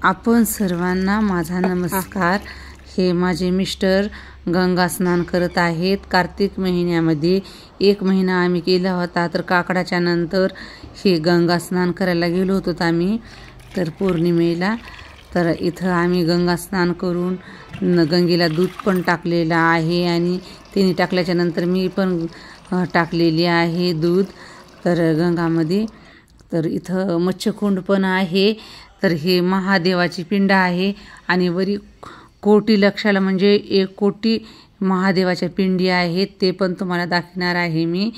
आपण सर्वांना माझा नमस्कार। हे माझे मिस्टर गंगा स्नान करत आहेत। कार्तिक महिन्यामध्ये 1 महिना आम्ही केला होता, तर काकडाच्या नंतर हे गंगा स्नान करायला गेलो होतो आम्ही तर पौर्णिमेला। तर इथं आम्ही गंगा स्नान करून गंगेला दूध पण टाकलेला आहे आणि तिने टाकल्याच्या नंतर मी पण टाकलेली आहे दूध तर गंगामध्ये। तर इथं मच्छकुंड पण आहे। तर हे महादेवाची पिंड आहे आणि वरी कोटी लक्षाला म्हणजे 1 कोटी महादेवाच्या पिंडी आहेत, ते पण तुम्हाला दाखवणार आहे मी।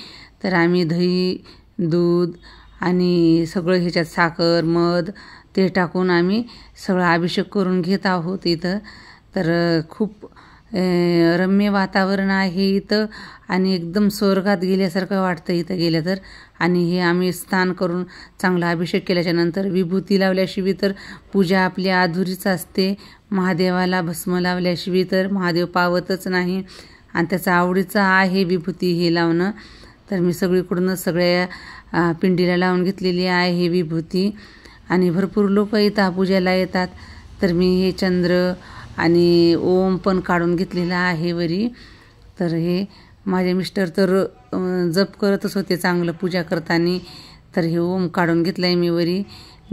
तर आम्ही दही दूध आणि सगळं ह्याच्यात साखर मध ते टाकून आम्ही सगळा अभिषेक करून घेत आहोत इथं। तर खूप रम्य वातावरण आहे इथं आणि एकदम स्वर्गात गेल्यासारखं वाटतं इथं गेलं तर। आणि हे आम्ही स्नान करून चांगला अभिषेक केल्याच्या नंतर विभूती लावल्याशिवाय तर पूजा आपली अधुरीच असते। महादेवाला भस्म लावल्याशिवाय तर महादेव पावतच नाही आणि त्याचा आवडीचा आहे विभूती हे लावणं। तर मी सगळीकडूनच सगळ्या पिंडीला लावून घेतलेली आहे विभूती आणि भरपूर लोक इथं पूजेला येतात। तर मी हे चंद्र आणि ओम पण काढून घेतलेला आहे वरी। तर हे माझे मिस्टर तर जप करतच होते चांगलं पूजा करताना। तर हे ओम काढून घेतलंय मी वरी।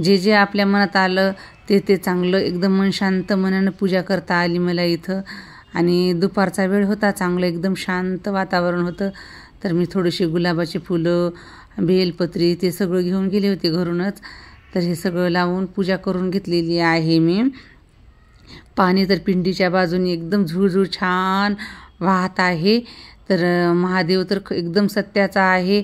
जे जे आपल्या मनात आलं ते चांगलं एकदम मन शांत मनानं पूजा करता आली मला इथं। आणि दुपारचा वेळ होता, चांगलं एकदम शांत वातावरण होतं। तर मी थोडीशी गुलाबाची फुलं बेलपत्री ते सगळं घेऊन गेले होते घरूनच। तर हे सगळं लावून पूजा करून घेतलेली आहे मी। पाणी तर पिंडीच्या बाजूने एकदम झुळझुळ छान वाहत आहे। तर महादेव तर एकदम सत्याचा आहे।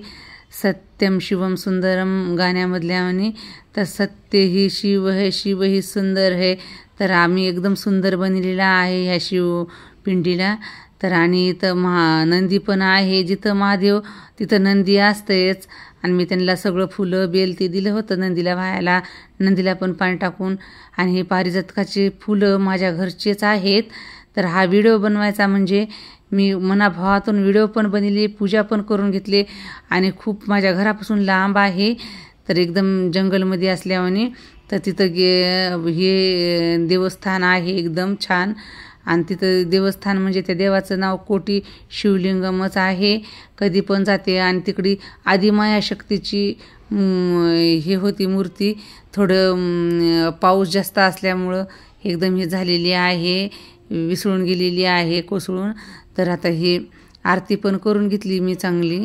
सत्यम शिवम सुंदरम गाण्यामधल्याने तर सत्य ही शिव है शिव ही सुंदर है। तर आम्ही एकदम सुंदर बनलेला आहे ह्या शिव पिंडीला। तर आणि इथं नंदी पण आहे, जिथं महादेव तिथं नंदी असतेच। आणि मी त्यांना सगळं फुलं बेल ते दिलं होतं नंदीला व्हायला, नंदीला पण पाणी टाकून। आणि हे पारिजातकाचे फुलं माझ्या घरचेच आहेत। तर हा व्हिडिओ बनवायचा म्हणजे मी मनाभावातून व्हिडिओ पण बनवले, पूजा पण करून घेतले आणि खूप माझ्या घरापासून लांब आहे। तर एकदम जंगलमध्ये असल्याने तर तिथं हे देवस्थान आहे एकदम छान। आणि तिथं देवस्थान म्हणजे त्या देवाचं नाव कोटी शिवलिंगमच आहे। कधी पण जाते आणि तिकडे आदिमाया शक्तीची हे होती मूर्ती। थोडं पाऊस जास्त असल्यामुळं एकदम हे झालेली आहे, विसळून गेलेली आहे कोसळून। तर आता हे आरती पण करून घेतली मी चांगली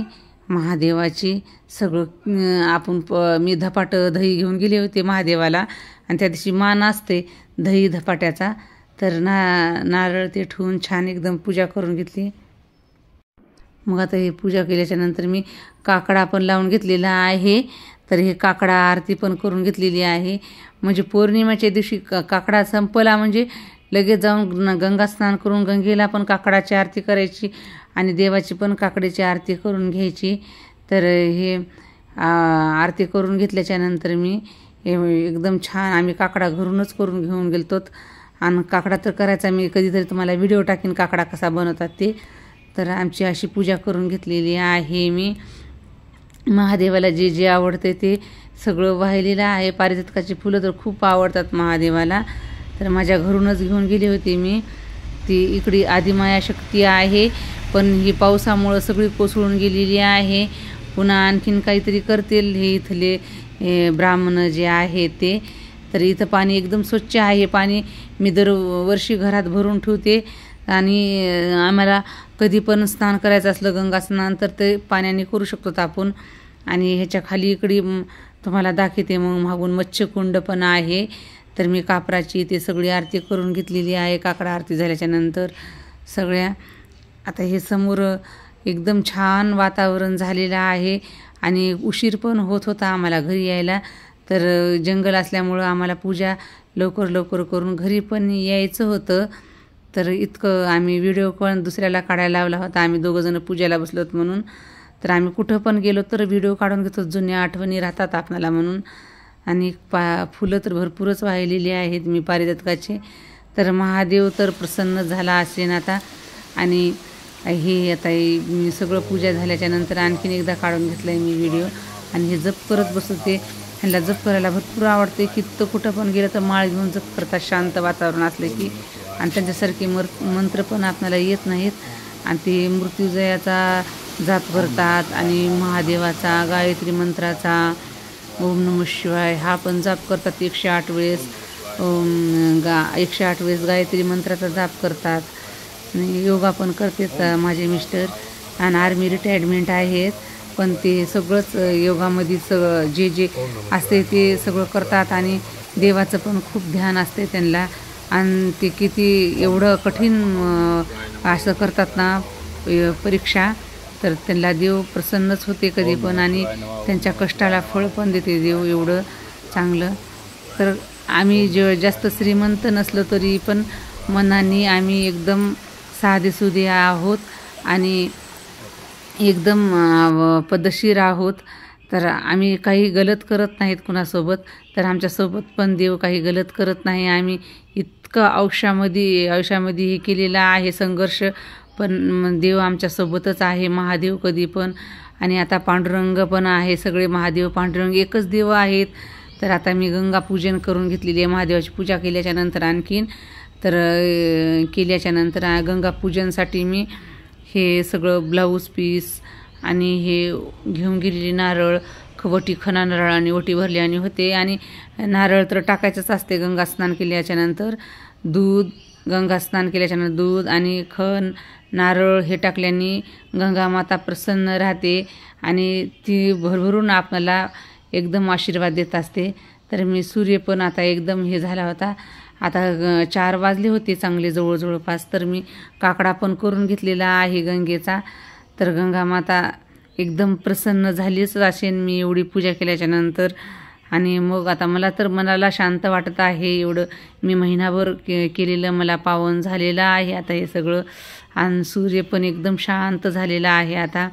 महादेवाची। सगळं आपण मी धपाट दही घेऊन गेले होते महादेवाला आणि त्या दिवशी मान असते दही धपाट्याचा। तर नारळ ते ठेवून छान एकदम पूजा करून घेतली। मग आता हे पूजा केल्याच्या नंतर मी काकडा पण लावून घेतलेला आहे। तर हे काकडा आरती पण करून घेतलेली आहे। म्हणजे पौर्णिमेच्या दिवशी काकडा संपला म्हणजे लगेच जाऊन गंगा स्नान करून गंगेला पण काकडाची आरती करायची आणि देवाची पण काकड्याची आरती करून घ्यायची। तर हे आरती करून घेतल्याच्या नंतर मी एकदम छान आम्ही काकडा घरूनच करून घेऊन गेलतो। आणि काकडा तर करायचा मी कधीतरी तुम्हाला व्हिडिओ टाकीन काकडा कसा बनवतात ते। तर आमची अशी पूजा करून घेतलेली आहे मी। महादेवाला जे जे आवडते ते सगळं वाहिलेलं आहे। पारिजातकाची फुलं तर खूप आवडतात महादेवाला। तर माझ्या घरूनच घेऊन गेले होते मी। ती इकडे आदिमाया शक्ती आहे, पण ही पावसामुळं सगळी कोसळून गेलेली आहे। पुन्हा आणखीन काहीतरी करतील हे इथले ब्राह्मण जे आहे ते। तर इथं पाणी एकदम स्वच्छ आहे। पाणी मी दरवर्षी घरात भरून ठेवते आणि आम्हाला कधी पण स्नान करायचं असलं गंगा स्नान तर ते पाण्याने करू शकतो आपण। आणि ह्याच्या खाली इकडे तुम्हाला दाखवते मग मागून मच्छकुंड पण आहे। तर मी कापराची ते सगळी आरती करून घेतलेली आहे काकडा आरती झाल्याच्या नंतर सगळ्या। आता हे समोर एकदम छान वातावरण झालेलं आहे आणि उशीर पण होत होता आम्हाला घरी यायला। तर जंगल असल्यामुळं आम्हाला पूजा लवकर लवकर करून घरी पण यायचं होतं। तर इतकं आम्ही व्हिडिओ पण दुसऱ्याला काढायला लावला होता, आम्ही दोघंजणं पूजेला बसलोत म्हणून। तर आम्ही कुठं पण गेलो तर व्हिडिओ काढून घेतो, जुन्या आठवणी राहतात आपल्याला म्हणून। आणि फुलं तर भरपूरच वाहिलेली आहेत मी पारिजातकाचे। तर महादेव तर प्रसन्न झाला असेल आता। आणि हे आता मी सगळं पूजा झाल्याच्या नंतर आणखीन एकदा काढून घेतलं आहे मी व्हिडिओ आणि हे जप करत बसते ह्यांना जप करायला भरपूर आवडते. किती कुठं पण गेलं तर माळ घेऊन जप करतात शांत वातावरण असले की. आणि त्यांच्यासारखे मंत्र पण आपल्याला येत नाहीत. आणि ते मृत्युंजयाचा जाप करतात आणि महादेवाचा गायत्री मंत्राचा ओम नमः शिवाय हा पण जाप करतात 108 वेळेस. 108 वेळेस गायत्री मंत्राचा जाप करतात. योगा पण करतात माझे मिस्टर. आणि आर्मी रिटायरमेंट आहेत, पण ते सगळंच योगामध्ये जे जे असते ते सगळं करतात. आणि देवाचं पण खूप ध्यान असते त्यांना. आणि ते किती एवढं कठीण असं करतात ना परीक्षा, तर त्यांना देव प्रसन्नच होते कधी पण. आणि त्यांच्या कष्टाला फळ पण देते देव एवढं चांगलं. तर आम्ही जास्त श्रीमंत नसलो तरी पण मनाने आम्ही एकदम साधेसुधे आहोत आणि एकदम पद्धतशीर आहोत. तर आम्ही काही गलत करत नाहीत कुणासोबत. तर आमच्यासोबत पण देव काही गलत करत नाही. आम्ही इतकं आयुष्यामध्ये हे केलेलं आहे संघर्ष, पण देव आमच्यासोबतच आहे. महादेव कधी पण. आणि आता पांडुरंग पण आहे. सगळे महादेव पांडुरंग एकच देव आहेत. तर आता मी गंगा पूजन करून घेतलेली आहे. महादेवाची पूजा केल्याच्या नंतर आणखीन केल्याच्यानंतर गंगा पूजनसाठी मी हे सगळं ब्लाऊज पीस आणि हे घेऊन गेलेली नारळ, वटी खणा नारळ आणि वटी भरली आणि होते. आणि नारळ तर टाकायचंच असते गंगा स्नान केल्याच्यानंतर. गंगा स्नान केल्याच्यानंतर दूध आणि खण नारळ हे टाकल्याने गंगा माता प्रसन्न राहते आणि ती भरभरून आपल्याला एकदम आशीर्वाद देत असते. तर मी सूर्य पण आता एकदम हे झाला होता. आता 4 वाजले होते चांगले जवळपास. तर मी काकडा पण करून घेतलेला आहे गंगेचा. तर गंगा माता एकदम प्रसन्न झालीच असेल मी एवढी पूजा केल्याच्या नंतर. आणि मग आता मला तर मनाला शांत वाटत आहे. एवढं मी महिनाभर केलेलं मला पावन झालेलं आहे आता हे सगळं. आणि सूर्य पण एकदम शांत झालेला आहे आता.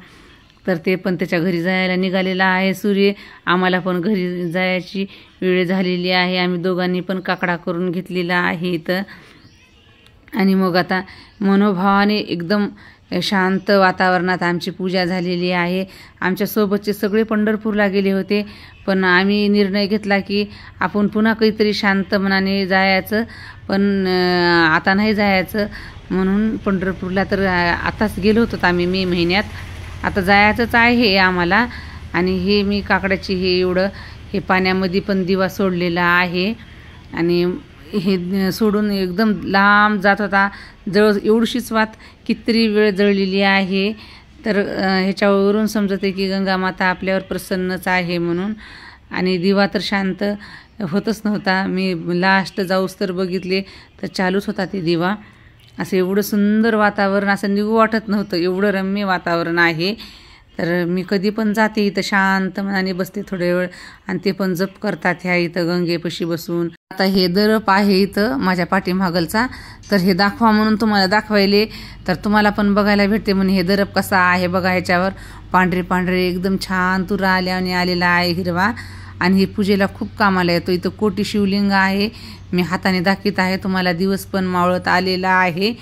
तर ते पण त्याच्या घरी जायला निघालेला आहे सूर्य. आम्हाला पण घरी जायची वेळ झालेली आहे. आम्ही दोघांनी पण काकडा करून घेतलेला आहे इथं. आणि मग आता मनोभावाने एकदम शांत वातावरणात आमची पूजा झालेली आहे. आमच्यासोबतचे सगळे पंढरपूरला गेले होते, पण आम्ही निर्णय घेतला की आपण पुन्हा काहीतरी शांत मनाने जायचं. पण आता नाही जायचं म्हणून पंढरपूरला तर आताच गेलो होतो आम्ही मे महिन्यात. आता जायचंच आहे आम्हाला. आणि हे मी काकड्याची हे पाण्यामध्ये पण दिवा सोडलेला आहे. आणि हे सोडून एकदम लांब जात होता. एवढीशीच वात कितीतरी वेळ जळलेली आहे. तर ह्याच्यावरून समजते की गंगा माता आपल्यावर प्रसन्नच आहे म्हणून. आणि दिवा तर शांत होतच नव्हता. मी लास्ट जाऊस तर बघितले तर चालूच होता ते दिवा. असं एवढं सुंदर वातावरण, असं निघू वाटत नव्हतं, एवढं रम्य वातावरण आहे. तर मी कधी पण जाते इथं शांत मनाने बसते थोडे वेळ. आणि ते पण जप करतात ह्या इथं गंगेपाशी बसून. आता हे दरप आहे इथं माझ्या पाठीमागलचा. तर हे दाखवा म्हणून तुम्हाला दाखवायले. तर तुम्हाला पण बघायला भेटते म्हणून हे दरप कसा आहे बघा. ह्याच्यावर पांढरे एकदम छान तुरा आलेला आहे हिरवा. आणि हे पूजेला खूप कामाला येतो. इथं कोटी शिवलिंग आहे. मी हाताने दाखवित आहे तुम्हाला. दिवस पण मावळत आलेला आहे.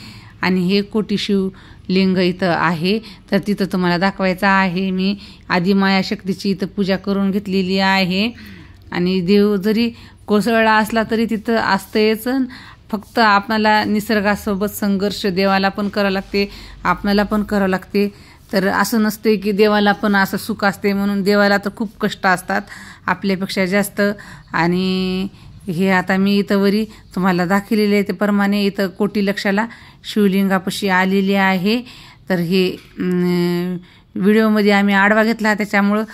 आणि हे कोटी शिवलिंग इथं आहे. तर तिथं तुम्हाला दाखवायचं आहे. मी आदिमाया शक्तीची इथं पूजा करून घेतलेली आहे. आणि देव जरी कोसळला असला तरी तिथं असतेच. फक्त आपल्याला निसर्गासोबत संघर्ष देवाला पण करावं लागते, आपल्याला पण करावं लागते. तर असं नसते की देवाला पण असं सुख असते म्हणून. देवाला तर खूप कष्ट असतात आपल्यापेक्षा जास्त. आणि हे आता मी इथं वरी तुम्हाला दाखवलेले आहे त्याप्रमाणे इथं कोटी लक्षाला शिवलिंगापाशी आलेली आहे. तर हे व्हिडिओमध्ये आम्ही आडवा घेतला त्याच्यामुळं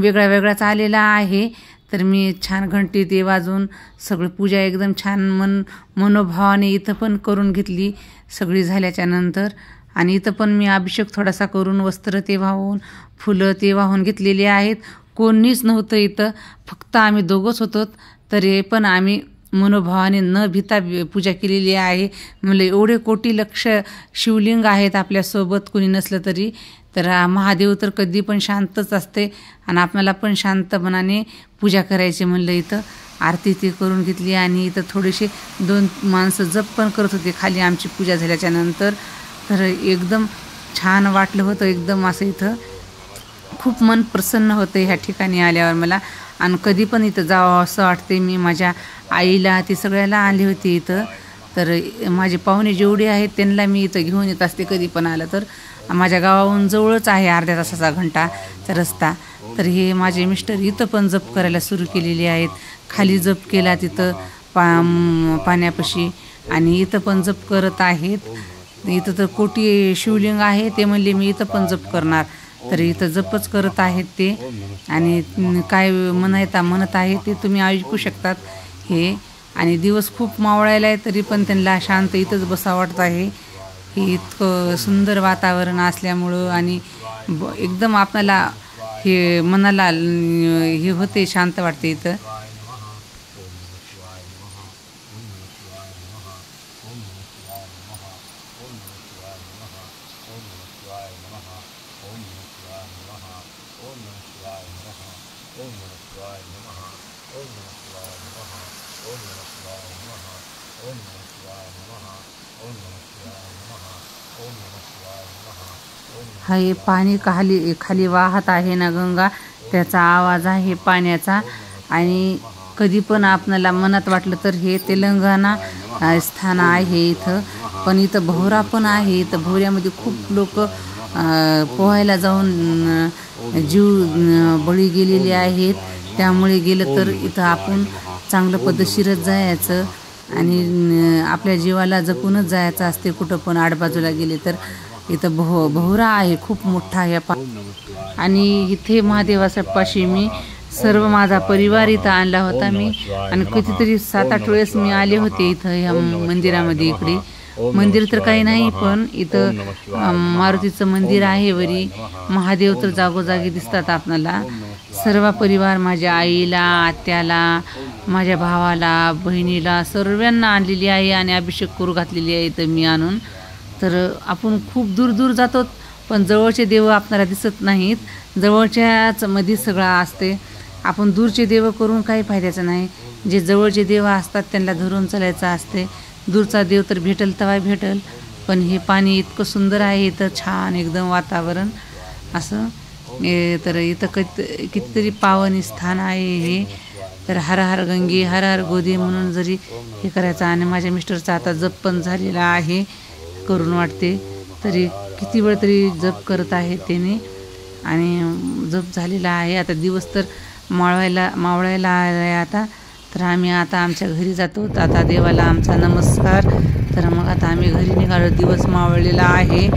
वेगळाच आलेला आहे. तर मी छान घंटी ते वाजून सगळी पूजा एकदम छान मनोभावाने इथं पण करून घेतली सगळी झाल्याच्या नंतर. आणि इथं पण मी अभिषेक थोडासा करून वस्त्र ते वाहून फुलं ते वाहून घेतलेली आहेत. कोणीच नव्हतं इथं, फक्त आम्ही दोघंच होतो. तरी पण आम्ही मनोभावाने न भिता पूजा केलेली आहे. म्हणजे एवढे कोटी लक्ष शिवलिंग आहेत आपल्यासोबत कोणी नसलं तरी. तर महादेव तर कधी पण शांतच असते. आणि आपल्याला पण शांत मनाने पूजा करायची म्हणलं. इथं आरती ते करून घेतली. आणि इथं थोडेसे 2 माणसं जप पण करत होते खाली आमची पूजा झाल्याच्या नंतर. तर एकदम छान वाटलं होतं एकदम असं इथं. खूप मन प्रसन्न होतं ह्या ठिकाणी आल्यावर मला. आणि कधी पण इथं जावं असं वाटते. मी माझ्या आईला ती सगळ्याला आली होती इथं. तर माझे पाहुणे जेवढे आहेत त्यांना मी इथं घेऊन येत असते कधी पण आलं तर. माझ्या गावाहून जवळच आहे अर्ध्या तासाचा घंटाचा रस्ता. तर हे माझे मिस्टर इथं पण जप करायला सुरू केलेले आहेत. खाली जप केला तिथं पाण्यापाशी आणि इथं पण जप करत आहेत. इथं तर कोटी शिवलिंग आहे. ते म्हणले मी इथं पण जप करणार. तर इथं जपच करत आहेत ते. आणि काय म्हणत आहे ते तुम्ही ऐकू शकतात हे. आणि दिवस खूप मावळायला आहे तरी पण त्यांना शांत इथंच बसा वाटत आहे. हे इतकं सुंदर वातावरण असल्यामुळं आणि एकदम आपल्याला हे मनाला हे होते, शांत वाटते इथं. हा हे पाणी खाली वाहत आहे ना गंगा, त्याचा आवाज आहे पाण्याचा. आणि कधी पण आपल्याला मनात वाटलं तर हे तेलंगणा स्थान आहे इथं. पण इथं भोवरा पण आहे. इथं भोवऱ्यामध्ये खूप लोक पोहायला जाऊन जीव बळी गेलेले आहेत. त्यामुळे गेलं तर इथं आपण चांगलं पद्धतशीरच जायचं आणि आपल्या जीवाला जपूनच जायचं असते. कुठं पण आडबाजूला गेले तर इथं भोवरा आहे खूप मोठा या आणि इथे महादेवाच्या पाशी मी सर्व माझा परिवार इथं आणला होता मी. आणि कितीतरी 7-8 वेळेस मी आले होते इथं ह्या मंदिरामध्ये. इकडे मंदिर तर काही नाही पण इथं मारुतीचं मंदिर आहे वरी. महादेव तर जागोजागी दिसतात आपल्याला. सर्व परिवार माझ्या आईला, आत्याला, माझ्या भावाला, बहिणीला सर्वांना आणलेली आहे आणि अभिषेक करू घातलेली आहे इथं मी आणून. तर आपण खूप दूर दूर जातो पण जवळचे देव आपल्याला दिसत नाहीत. जवळच्याच मध्ये सगळं असते. आपण दूरचे देव करून काही फायद्याचं नाही. जे जवळचे देव असतात त्यांना धरून चालायचं असते. दूरचा देव तर भेटेल तेव्हा भेटेल. पण हे पाणी इतकं सुंदर आहे इथं, छान एकदम वातावरण असं. तर इथं कितीतरी पावन स्थान आहे हे. तर हर हर गंगे हर हर गोदे म्हणून जरी हे करायचं. आणि माझ्या मिस्टरचा आता जप पण झालेला आहे करून वाटते. तरी किती वेळ तरी जप करत आहे त्याने आणि जप झालेला आहे. आता दिवस तर मावळायला आहे आता. तर आम्ही आता आमच्या घरी जातो. आता देवाला आमचा नमस्कार. तर मग आता आम्ही घरी निघालो. दिवस मावळलेला आहे.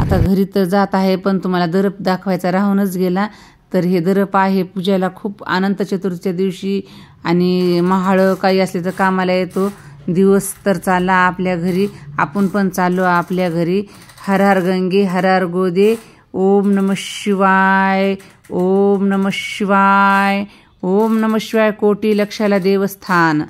आता घरी तर जात आहे पण तुम्हाला दरप दाखवायचा राहूनच गेला. तर हे दरप आहे पूजेला खूप अनंत चतुर्थीच्या दिवशी आणि महाळ काही असले तर कामाला येतो. दिवस तर चालला आपल्या घरी, आपण पण चाललो आपल्या घरी. हर हर गंगे हर हर गोदे. ओम नमः शिवाय, ओम नमः शिवाय, ओम नमः शिवाय. कोटी लक्षाला देवस्थान.